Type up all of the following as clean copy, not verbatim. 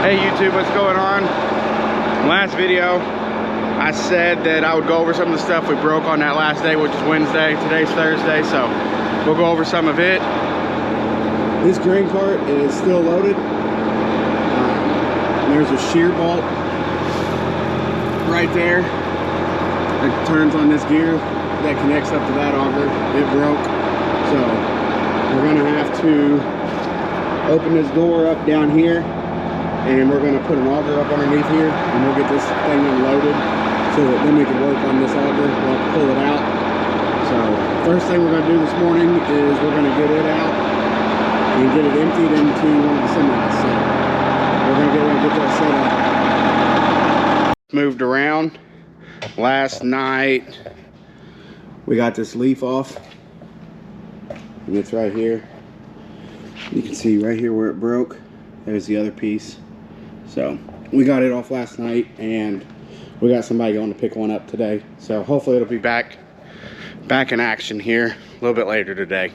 Hey YouTube, what's going on? Last video, I said that I would go over some of the stuff we broke on that last day, which is Wednesday. Today's Thursday, so we'll go over some of it. This grain cart is still loaded. There's a shear bolt right there that turns on this gear that connects up to that auger. It broke, so we're gonna have to open this door up down here, and we're gonna put an auger up underneath here, and we'll get this thing unloaded so that then we can work on this auger. We'll have to pull it out. So first thing we're gonna do this morning is we're gonna get it out and get it emptied into one of the semis. So we're gonna get that set up. Moved around. Last night we got this leaf off, and it's right here. You can see right here where it broke. There's the other piece. So we got it off last night, and we got somebody going to pick one up today. So hopefully it'll be back in action here a little bit later today.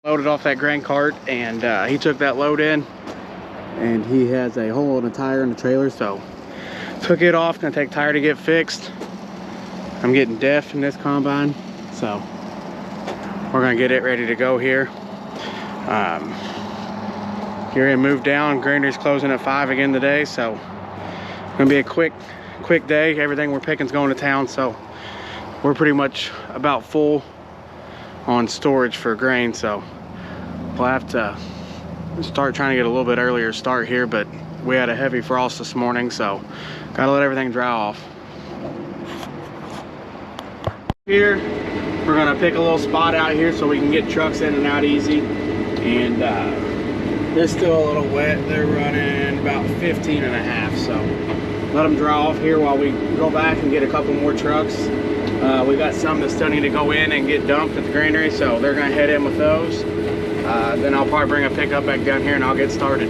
Loaded off that grain cart, and he took that load in, and he has a hole in a tire in the trailer, so took it off. Gonna take tire to get fixed. I'm getting deaf in this combine, so we're gonna get it ready to go here. You're gonna move down. Grainery's closing at 5 again today, so gonna be a quick day. Everything we're picking's going to town, so we're pretty much about full on storage for grain, so we'll have to start trying to get a little bit earlier start here, but we had a heavy frost this morning, so gotta let everything dry off. Here we're gonna pick a little spot out here so we can get trucks in and out easy, and they're still a little wet. They're running about 15 and a half, so let them dry off here while we go back and get a couple more trucks. We got some that still need to go in and get dumped at the granary, so they're gonna head in with those. Then I'll probably bring a pickup back down here and I'll get started.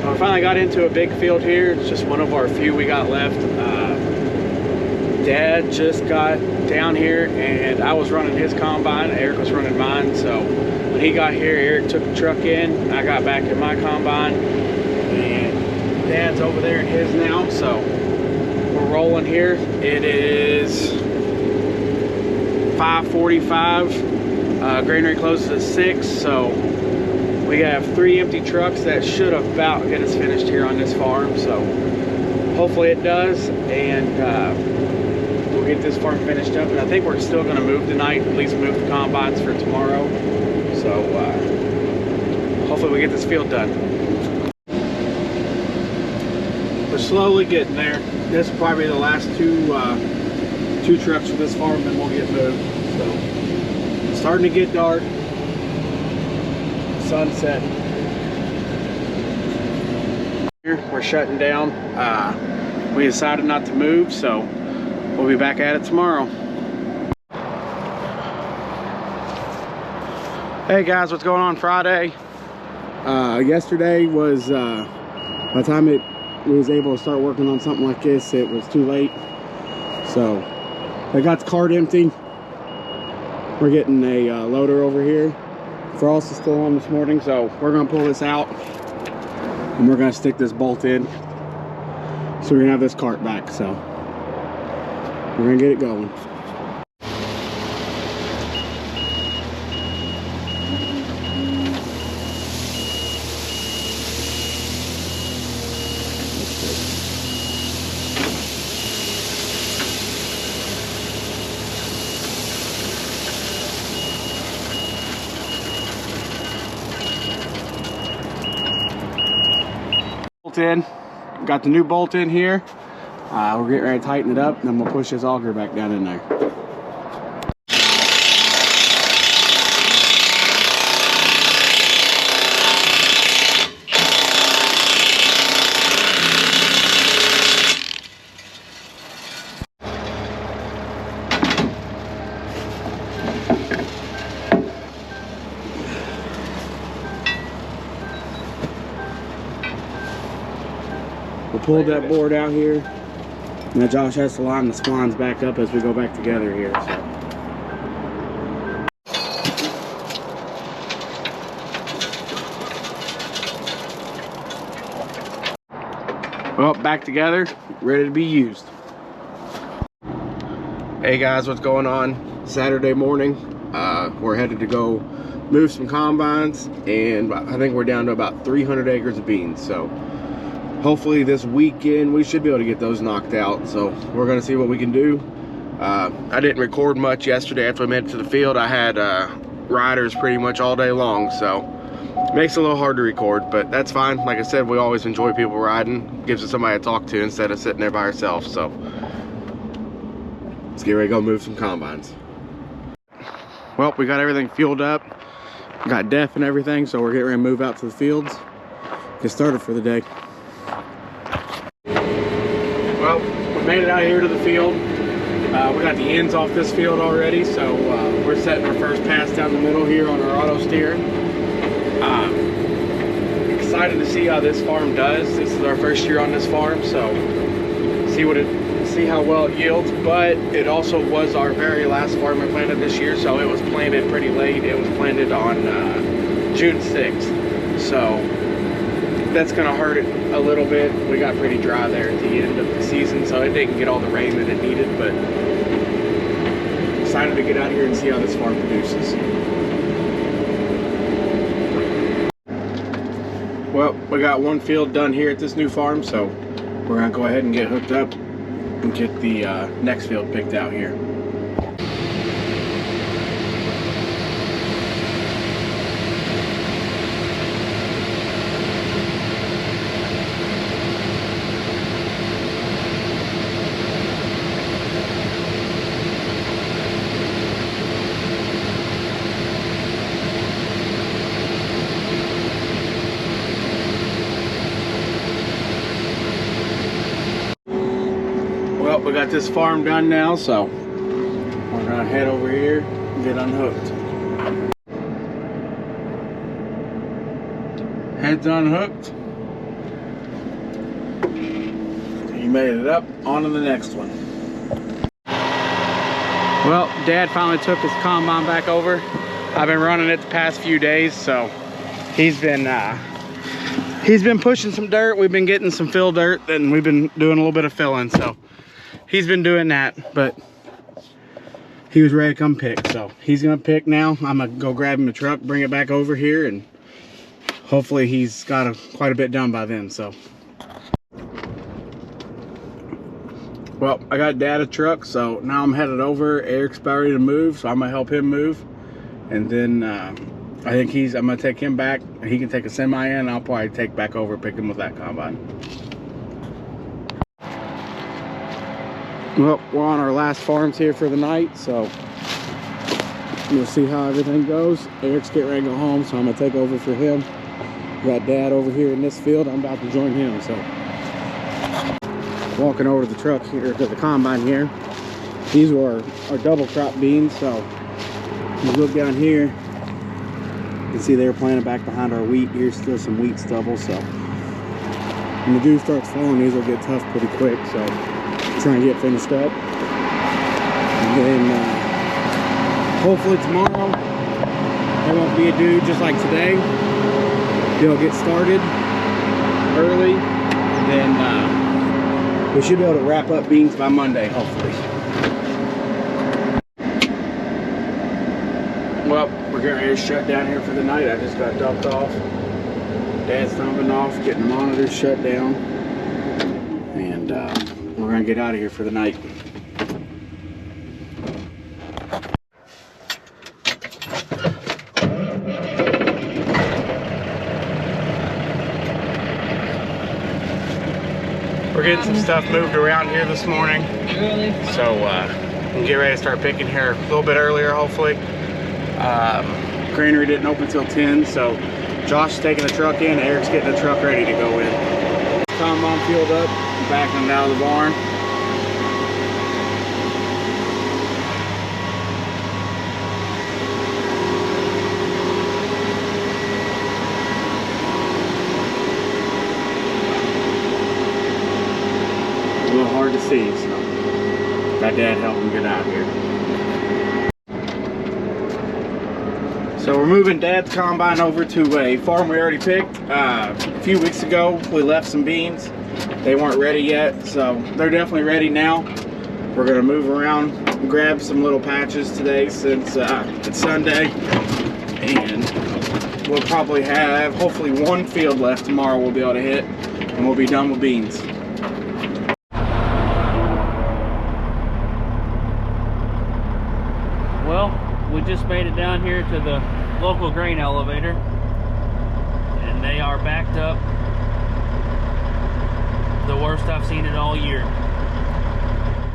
So I finally got into a big field here. It's just one of our few we got left. Dad just got down here, and I was running his combine. Eric was running mine, so when he got here, Eric took the truck in. I got back in my combine, and Dad's over there in his now, so we're rolling here. It is 5:45. Granary closes at 6, so we have 3 empty trucks that should about get us finished here on this farm, so hopefully it does, and we'll get this farm finished up. And I think we're still going to move tonight, at least move the combines for tomorrow. So hopefully we get this field done. We're slowly getting there. This will probably be the last two trucks for this farm, then we'll get moved. So it's starting to get dark. Sunset. Here we're shutting down. We decided not to move, so we'll be back at it tomorrow. Hey guys, what's going on? Friday. Yesterday was, by the time we was able to start working on something like this, it was too late. So I got the cart empty. We're getting a loader over here. Frost is still on this morning, so we're gonna pull this out and we're gonna stick this bolt in. So we're gonna have this cart back, so we're gonna get it going. In, got the new bolt in here. We're getting ready to tighten it up, and then we'll push this auger back down in there. We pulled that board out here. Now Josh has to line the splines back up as we go back together here. So. Well, back together, ready to be used. Hey guys, what's going on? Saturday morning. We're headed to go move some combines, and I think we're down to about 300 acres of beans. So hopefully this weekend we should be able to get those knocked out. So we're gonna see what we can do. I didn't record much yesterday after we made it to the field. I had riders pretty much all day long, so it makes it a little hard to record, but that's fine. Like I said, we always enjoy people riding. Gives us somebody to talk to instead of sitting there by ourselves. So let's get ready to go move some combines. Well, we got everything fueled up, got def and everything, so we're getting ready to move out to the fields, get started for the day. Well, we made it out here to the field. We got the ends off this field already, so we're setting our first pass down the middle here on our auto steer. Excited to see how this farm does. This is our first year on this farm, so see how well it yields. But it also was our very last farm we planted this year, so it was planted pretty late. It was planted on June 6th, so that's gonna hurt it a little bit. We got pretty dry there at the end of the season, so it didn't get all the rain that it needed, but excited to get out here and see how this farm produces. Well, we got one field done here at this new farm, so we're gonna go ahead and get hooked up and get the next field picked out here. Well, we got this farm done now, so we're gonna head over here and get unhooked. Head's unhooked. You made it up, on to the next one. Well, Dad finally took his combine back over. I've been running it the past few days, so he's been pushing some dirt. We've been getting some fill dirt, and we've been doing a little bit of filling, so he's been doing that, but he was ready to come pick, so he's gonna pick now. I'm gonna go grab him a truck, bring it back over here, and hopefully he's got quite a bit done by then. So, well, I got Dad a truck, so now I'm headed over. Eric's about ready to move, so I'm gonna help him move, and then I think I'm gonna take him back. He can take a semi in, and I'll probably take back over, pick him with that combine. Well, we're on our last farms here for the night, so we'll see how everything goes. Eric's getting ready to go home, so I'm gonna take over for him. Got Dad over here in this field. I'm about to join him, so walking over to the truck here, to the combine here. These were our double crop beans, so you look down here, you can see they're planted back behind our wheat. Here's still some wheat stubble, so when the dew starts falling, these will get tough pretty quick, so try and get finished up, and then hopefully tomorrow there won't be a dew just like today. They'll get started early, then we should be able to wrap up beans by Monday, hopefully. Well, we're getting ready to shut down here for the night. I just got dumped off. Dad's thumbing off, getting the monitors shut down, and we're gonna get out of here for the night. We're getting some stuff moved around here this morning. So we'll get ready to start picking here a little bit earlier, hopefully. Granary didn't open till 10, so Josh is taking the truck in, Eric's getting the truck ready to go in. Combine fueled up, backing them out of the barn. A little hard to see, so my dad helped him get out here. So we're moving Dad's combine over to a farm we already picked. A few weeks ago we left some beans. They weren't ready yet, so they're definitely ready now. We're gonna move around and grab some little patches today since it's Sunday. And we'll probably have hopefully one field left tomorrow we'll be able to hit, and we'll be done with beans. Well, we just made it down here to the local grain elevator, and they are backed up. The worst I've seen it all year.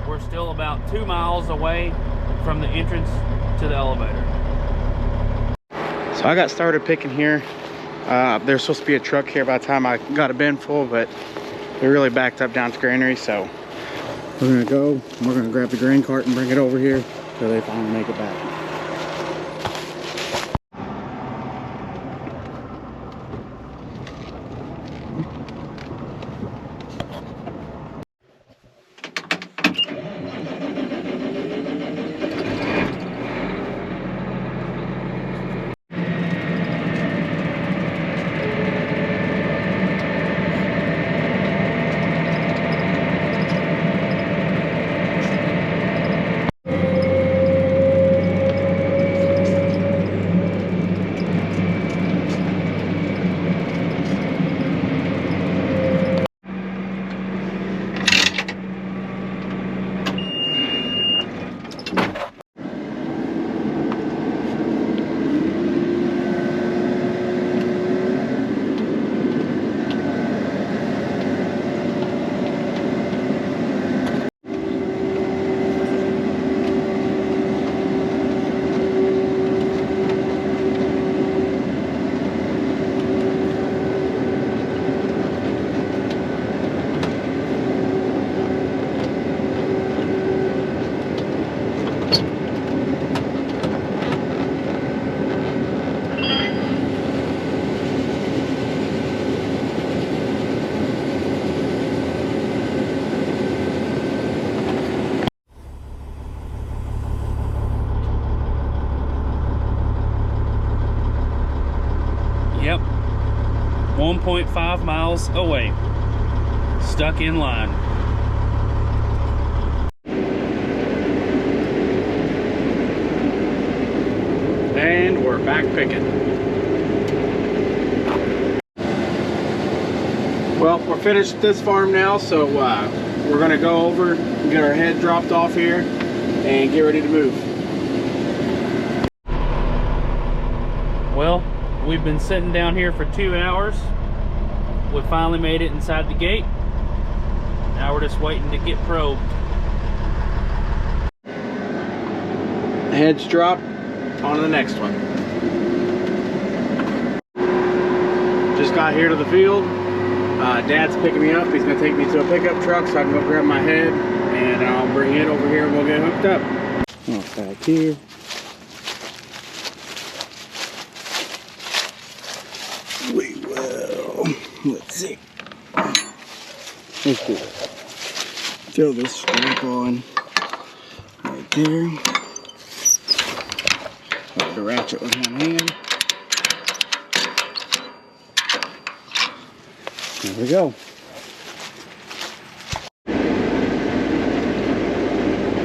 We're still about 2 miles away from the entrance to the elevator. So I got started picking here. There's supposed to be a truck here by the time I got a bin full, but they're really backed up down to Granary, so we're gonna go and we're gonna grab the grain cart and bring it over here so they finally make it back. Yep, 1.5 miles away, stuck in line. And we're back picking. Well, we're finished this farm now, so we're gonna go over and get our head dropped off here and get ready to move. Well, we've been sitting down here for 2 hours. We finally made it inside the gate. Now we're just waiting to get probed. Heads dropped, on to the next one. Just got here to the field. Dad's picking me up. He's gonna take me to a pickup truck so I can go grab my head, and I'll bring it over here and we'll get hooked up. Back here. We will, let's see. Let's do it. Throw this strap on right there. Hold the ratchet with one hand. There we go.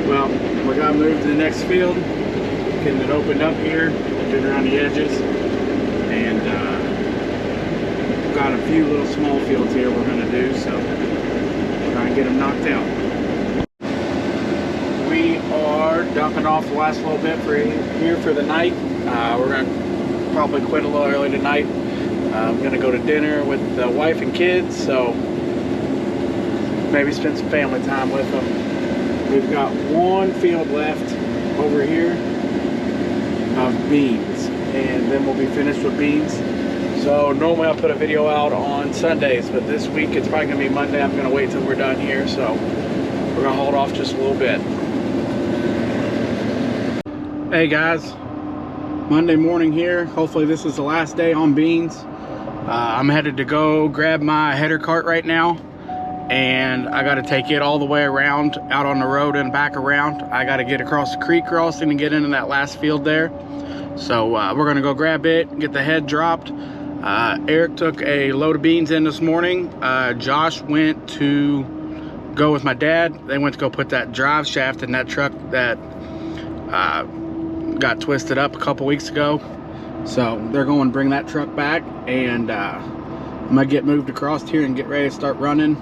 Well, we got moved to the next field, getting it opened up here, getting around the edges, and got a few little small fields here we're going to do, so we're trying to get them knocked out. We are dumping off the last little bit for here for the night. We're going to probably quit a little early tonight. I'm going to go to dinner with the wife and kids, so maybe spend some family time with them. We've got one field left over here of beans, and then we'll be finished with beans. So normally I'll put a video out on Sundays, but this week it's probably gonna be Monday. I'm gonna wait till we're done here, so we're gonna hold off just a little bit. Hey guys, Monday morning here. Hopefully this is the last day on beans. I'm headed to go grab my header cart right now, and I got to take it all the way around out on the road and back around. I got to get across the creek crossing and get into that last field there. So we're gonna go grab it, get the head dropped. Eric took a load of beans in this morning. Josh went to go with my dad. They went to go put that drive shaft in that truck that got twisted up a couple weeks ago. So they're going to bring that truck back, and I'm gonna get moved across here and get ready to start running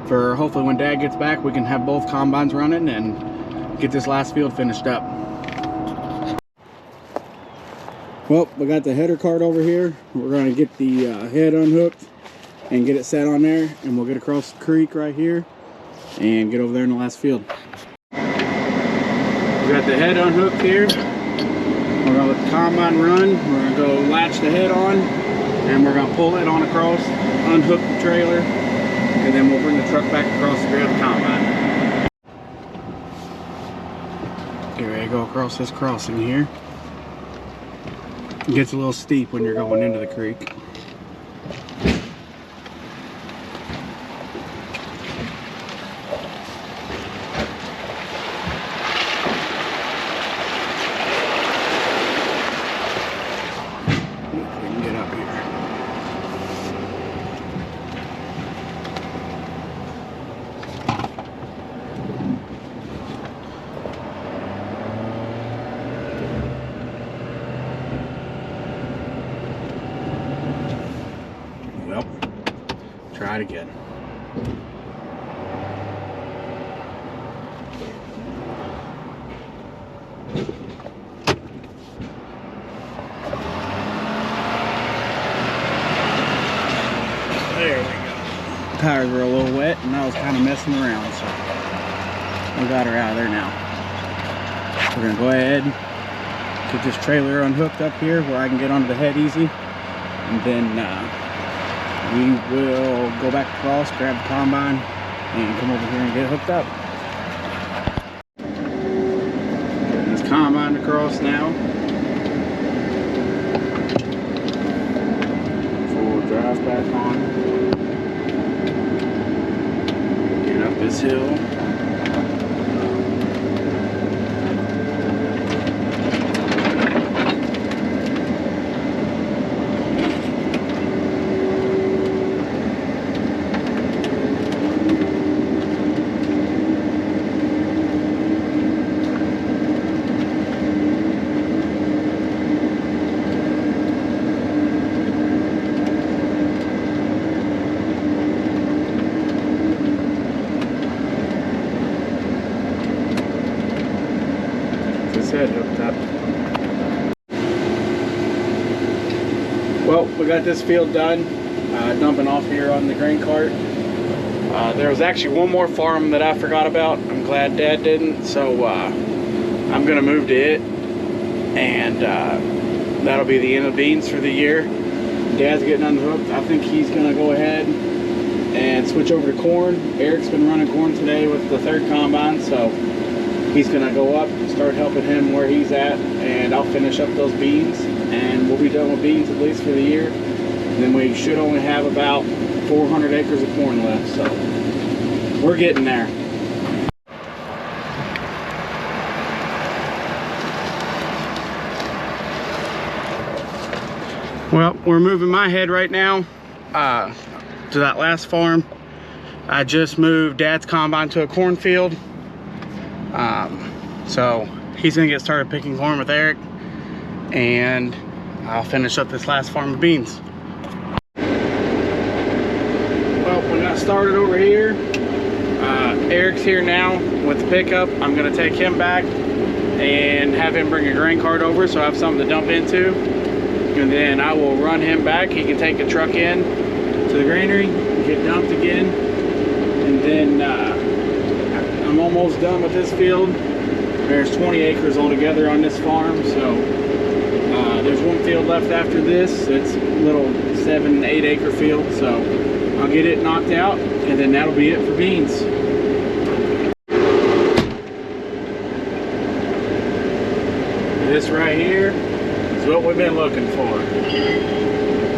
for hopefully when Dad gets back we can have both combines running and get this last field finished up. Well, we got the header cart over here. We're going to get the head unhooked and get it set on there, and we'll get across the creek right here and get over there in the last field. We got the head unhooked here. We're going to let the combine run. We're going to go latch the head on, and we're going to pull it on across, unhook the trailer, and then we'll bring the truck back across to grab the combine. Get ready to go across this crossing here. It gets a little steep when you're going into the creek. Try it again. There we go. Tires were a little wet and I was kind of messing around, so we got her out of there now. We're gonna go ahead, get this trailer unhooked up here where I can get onto the head easy, and then we will go back across, grab the combine, and come over here and get hooked up. Getting this combine across now. Full drive back on. Get up this hill. Head hooked up. Well, we got this field done, dumping off here on the grain cart. There was actually one more farm that I forgot about. I'm glad Dad didn't, so I'm gonna move to it, and that'll be the end of beans for the year. Dad's getting unhooked. I think he's gonna go ahead and switch over to corn. Eric's been running corn today with the third combine, so he's gonna go up and start helping him where he's at, and I'll finish up those beans, and we'll be done with beans at least for the year. And then we should only have about 400 acres of corn left, so we're getting there. Well, we're moving my head right now to that last farm. I just moved Dad's combine to a cornfield. So he's gonna get started picking corn with Eric, and I'll finish up this last farm of beans. Well, we got started over here. Eric's here now with the pickup. I'm gonna take him back and have him bring a grain cart over so I have something to dump into, and then I will run him back. He can take the truck in to the granary, get dumped again, and then I'm almost done with this field. There's 20 acres altogether on this farm, so there's one field left after this. It's a little 7-8 acre field, so I'll get it knocked out, and then that'll be it for beans. This right here is what we've been looking for.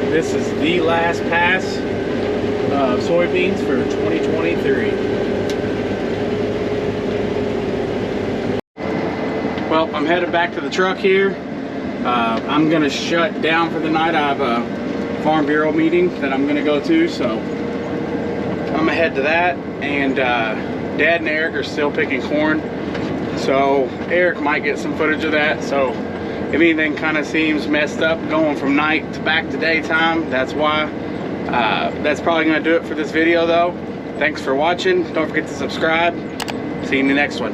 This is the last pass of soybeans for 2023. Well, I'm headed back to the truck here. I'm gonna shut down for the night. I have a Farm Bureau meeting that I'm gonna go to, so I'm gonna head to that. And Dad and Eric are still picking corn, so Eric might get some footage of that. So if anything kind of seems messed up going from night to back to daytime, that's why. That's probably gonna do it for this video though. Thanks for watching. Don't forget to subscribe. See you in the next one.